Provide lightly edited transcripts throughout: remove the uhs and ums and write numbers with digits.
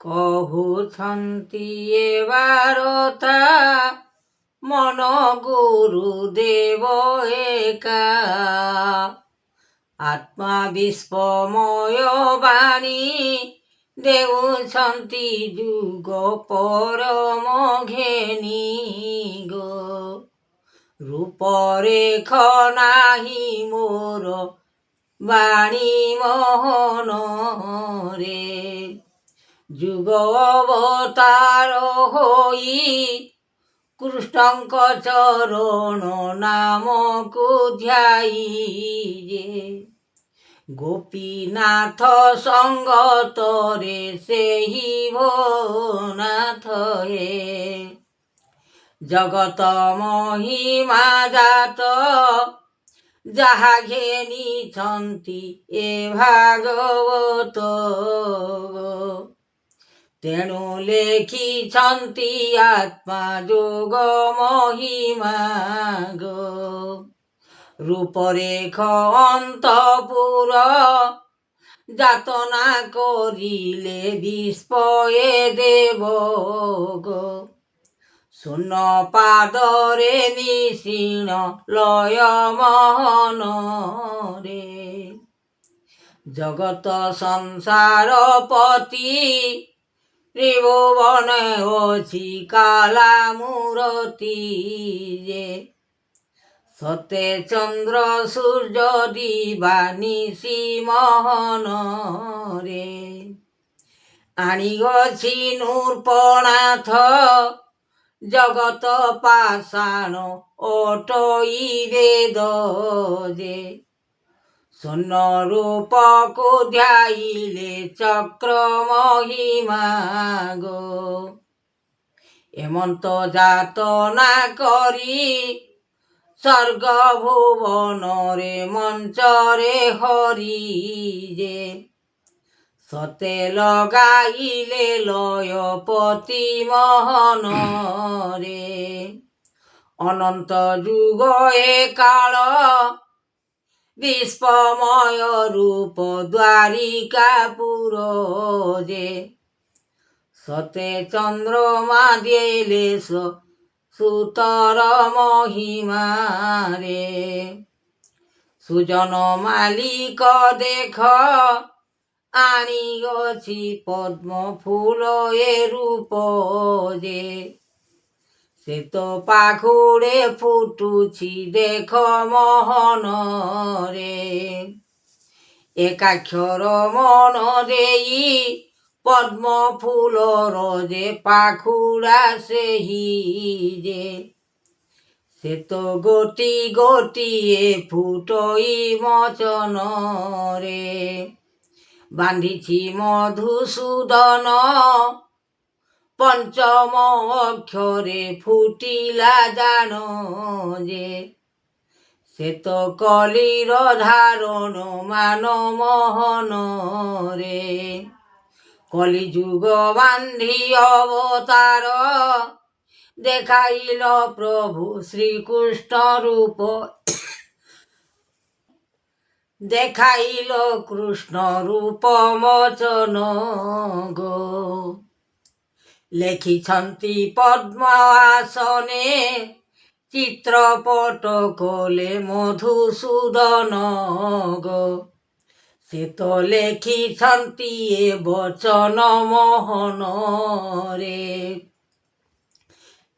କହୁଛନ୍ତି ଏ ବାରତା ମନ ଗୁରୁଦେବ ଏକା। ଆତ୍ମା ବିଶ୍ୱମୟ ବାଣୀ ଦେଉଛନ୍ତି ଯୁଗ ପରମ ଘେନି ଗୋ। ରୂପରେଖ ନାହିଁ ମୋର ବାଣୀ ମୋହନରେ। ଯୁଗ ଅବତାର ହୋଇ କୃଷ୍ଣଙ୍କ ଚରଣ ନାମକୁ ଧ୍ୟାଇ ଯେ। ଗୋପୀନାଥ ସଙ୍ଗତରେ ସେହି ଭୋନାଥ ହେ। ଜଗତ ମହିମା ଜାତ ଯାହା ଘେନିଛନ୍ତି ଏ ଭାଗବତ। ତେଣୁ ଲେଖିଛନ୍ତି ଆତ୍ମା ଯୋଗ ମହିମା ଗୋ। ରୂପରେଖ ଅନ୍ତପୁର ଯାତନା କରିଲେ ବିସ୍ମୟ ଦେବ ଗୋ। ଶୂନ ପାଦରେ ନିଶିଣ ଲୟ ମୋହନରେ। ଜଗତ ସଂସାର ପତି ତ୍ରିଭୁବନ ଅଛି କାଲା ମୂରତି ଯେ। ସତେ ଚନ୍ଦ୍ର ସୂର୍ଯ୍ୟ ଦିବା ନିଶି ମୋହନରେ। ଆଣିଅଛି ନୃପନାଥ ଜଗତ ପାଷାଣ ଅଟଇ ବେଦ ଯେ। ସ୍ୱର୍ଣ୍ଣ ରୂପକୁ ଧ୍ୟାଇଲେ ଚକ୍ର ମହିମା ଗୋ। ଏମନ୍ତ ଯାତନା କରି ସ୍ୱର୍ଗ ଭୁବନରେ ମଞ୍ଚରେ ହରି ଯେ। ସତେ ଲଗାଇଲେ ଲୟପତି ମୋହନରେ। ଅନନ୍ତ ଯୁଗ ଏ କାଳ ବିଶ୍ୱମୟ ରୂପ ଦ୍ୱାରିକାପୁର ଯେ। ସତେ ଚନ୍ଦ୍ରମା ଦେଲେ ସୁତର ମହିମାରେ। ସୁଜନ ମାଲିକ ଦେଖ ଆଣିଅଛି ପଦ୍ମ ଫୁଲ ଏ ରୂପ ଯେ। ଶ୍ଵେତ ପାଖୁଡେ ଫୁଟୁଛି ଦେଖ ମୋହନରେ। ଏକାକ୍ଷର ମନ ଦେଇ ପଦ୍ମ ଫୁଲର ଯେ ପାଖୁଡା ସେହି ଯେ। ଶ୍ଵେତ ଗୋଟି ଗୋଟିଏ ଫୁଟଇ ମୋଚନରେ। ବାନ୍ଧିଛି ମଧୁସୂଦନ ପଞ୍ଚମ ଅକ୍ଷରେ ଫୁଟିଲା ଜାଣ ଯେ। ଶ୍ଵେତ କଲିର ଧାରଣ ମାନ ମୋହନରେ। କଲିଯୁଗ ବାନ୍ଧି ଅବତାର ଦେଖାଇଲ ପ୍ରଭୁ ଶ୍ରୀକୃଷ୍ଣ ରୂପ। ଦେଖାଇଲ କୃଷ୍ଣ ରୂପ ମୋଚନ ଗୋ। ଲେଖିଛନ୍ତି ପଦ୍ମ ଆସନେ ଚିତ୍ରପଟ କଲେ ମଧୁସୂଦନ ଗୋ। ସେ ତ ଲେଖିଛନ୍ତି ଏ ବଚନ ମୋହନରେ।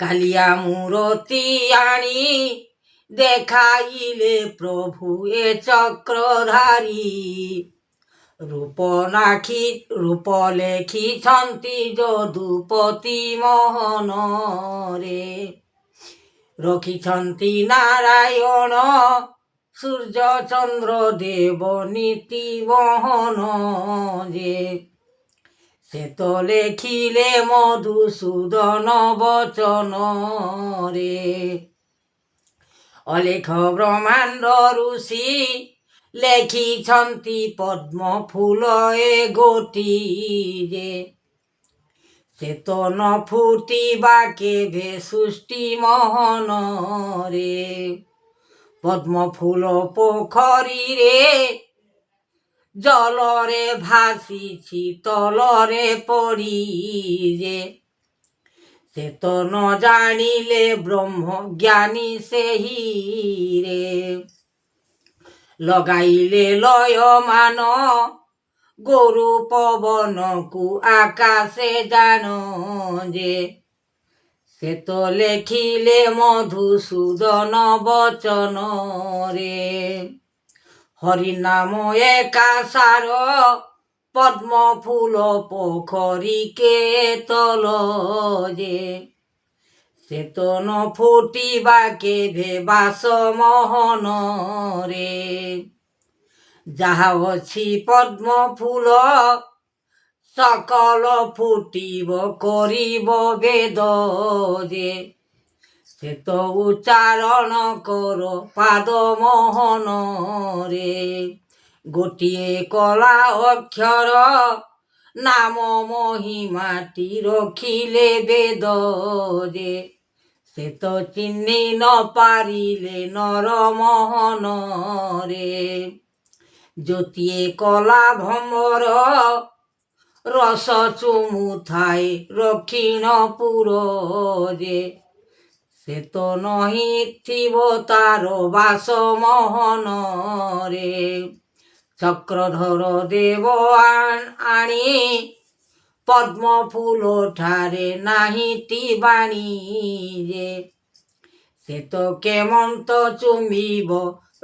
କାଳିଆ ମୂରତି ଆଣି ଦେଖାଇଲେ ପ୍ରଭୁ ଏ ଚକ୍ରଧାରୀ। ରୂପ ଲେଖିଛନ୍ତି ଯଦୁପତି ମୋହନରେ। ରଖିଛନ୍ତି ନାରାୟଣ ସୂର୍ଯ୍ୟ ଚନ୍ଦ୍ର ଦେବ ନୀତି ମୋହନ ଯେ। ସେ ତ ଲେଖିଲେ ମଧୁସୂଦନ ବଚନରେ। ଅଲେଖ ବ୍ରହ୍ମାଣ୍ଡ ଋଷି ଲେଖିଛନ୍ତି ପଦ୍ମ ଫୁଲ ଏ ଗୋଟି ଯେ। ସେ ତ ନ ଫୁଟିବା କେବେ ସୃଷ୍ଟି ମୋହନରେ। ପଦ୍ମ ଫୁଲ ପୋଖରୀରେ জলরে ভাসিছি তলরে পড়ি যে, সে তো ন জানিলে ব্রহ্ম জ্ঞানী সেহি রে। লগাইলে লয় মান গরু পবনকু আকাশে জান যে, সে তো লেখিলে মধুসূদন বচন রে। হরিনাম একাসার পদ্ম ফুল পোখরিকে তল যে, সে তো ন ফুটিবাকে ভেবাস মোহন রে। যাহা অছি পদ্ম ফুল সকল ফুটিব করিব বেদ যে, সে তো উচ্চারণ কর পাদ মোহন রে। গোটিয়ে কলা অক্ষর নাম মহিমাটি রখিলে বেদ যে, সে তো চিহ্নি ন পারিলে নর মোহন রে। জ্যোতিয়ে কলা ভ্রমর রস চুমুথাই দক্ষিণপুর যে, সে তো নহি থিব তার বাস মোহন রে। চক্রধর দেব আনি পদ্ম ফুল ঠারে নাহিতি বাণী যে, সে তো কেমন্ত চুম্বিব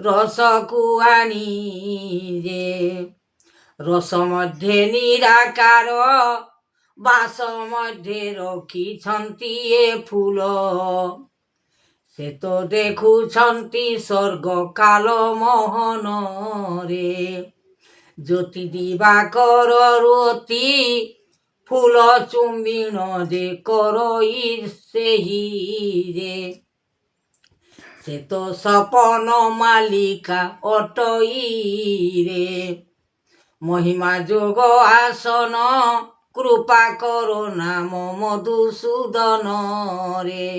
রসকু আনি যে। রস মধ্যে নিরাকার বাস মধ্যে রখিছন্তি এ ফুল, সে তো দেখুছন্তি স্বর্গ কাল মোহন রে। জ্যোতি দিবাকর রতি ফুল চুম্বিন যে করই সেহি রে, সে তো সপন মালিকা অটই রে। মহিমা যোগ আসন কৃপা কর নাম মধুসূদন রে।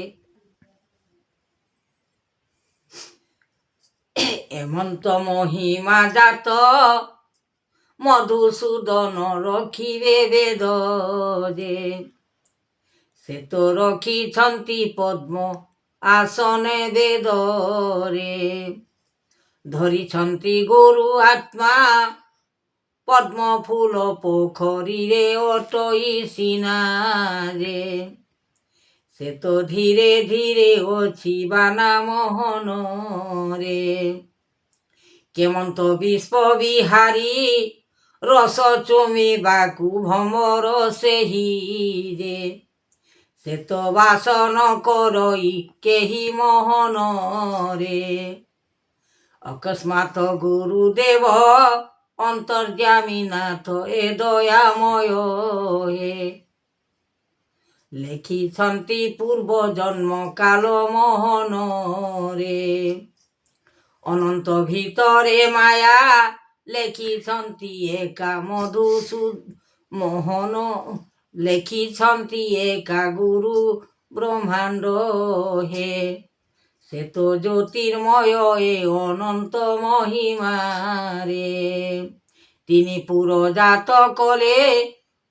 এমন্ত মহিমা জাত মধুসূদন রখিবে বেদ যে, সে তো রখিছন্তি পদ্ম আসনে বেদ রে। ধরিছন্তি গুরু আত্মা পদ্ম ফুল পোখরিরে অটই সিনা যে, সে তো ধীরে ধীরে অছি বানা মোহন রে। কেমন্ত বিষ্প বিহারী রস চুমিবাকু ভ্রমর সেহি রে, সে তো বাসন করই কেহি মোহন রে। অকস্মাৎ গুরুদেব অন্তর্যামী নাথ এ দয়াময় হে, লেখিছন্তি পূর্ব জন্ম কাল মোহন রে। অনন্ত ভিতরে মায়া লেখিছন্তি একা মোহন, লেখিছন্তি একা গুরু ব্রহ্মাণ্ড হে, সে তো জ্যোতির্ময় এ অনন্ত মহিমা রে। তিনি পুরজাত কলে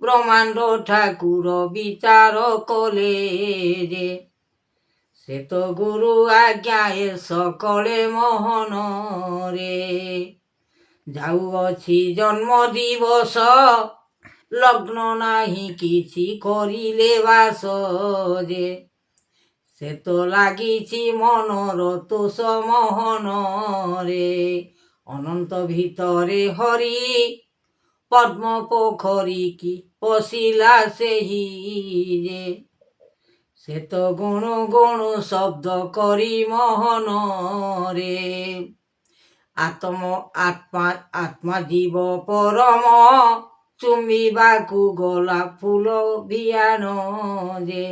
ব্রহ্মাণ্ড ঠাকুর বিচার কলে যে, সে তো গুরু আজ্ঞায় সকলে মোহন রে। যাউଅছি জন্ম দিবস লগ্ন নাহি কিছু করিলে বাস যে, সে তো লাগিছি মনর তোষ মোহন রে। অনন্ত ভিতরে হরি পদ্ম পোখরি কি পশিলা সেহি যে, সে তো গুণ গুণ শব্দ করি মোহন রে। আত্মা জীব পরম চুম্বিবাকু গোলাপ ফুল বিয়ান যে,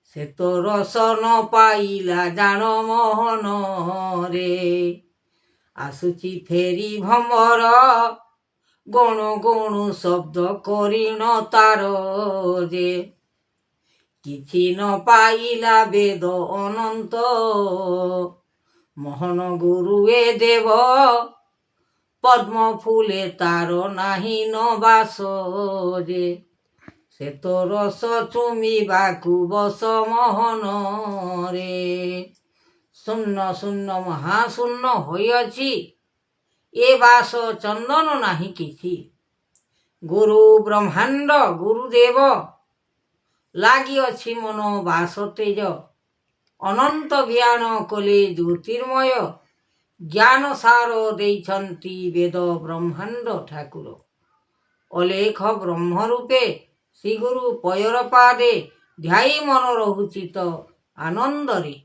সে তো রস ন পাইলা জান মোহন রে। আসুচি ফেরি ভ্রমর গণ গণ শব্দ করিণ তার যে, কিছু ন পাইলা বেদ অনন্ত মোহন গুরু এ দেব পদ্ম ফুলে তার নাহি ন বাস যে, সে তো রস চুমিବାକୁ বস মোহন রে। শূন্য শূন্য মহাশূন্য হইଅଛି, এ বাস চন্দন নাহি କିଛି। গুরু ব্রহ্মাণ্ড গুরুদেব, লাগিଅଛି মন বাস তেজ। ଅନନ୍ତ ଜ୍ଞାନ କଲେ ଜ୍ୟୋତିର୍ମୟ, ଜ୍ଞାନ ସାର ଦେଇଛନ୍ତି ବେଦ ବ୍ରହ୍ମାଣ୍ଡ ଠାକୁର। ଅଲେଖ ବ୍ରହ୍ମ ରୂପେ ଶ୍ରୀଗୁରୁ ପୟର ପାଦେ, ଧ୍ୟାଇ ମନ ରହୁଚିତ ଆନନ୍ଦରେ।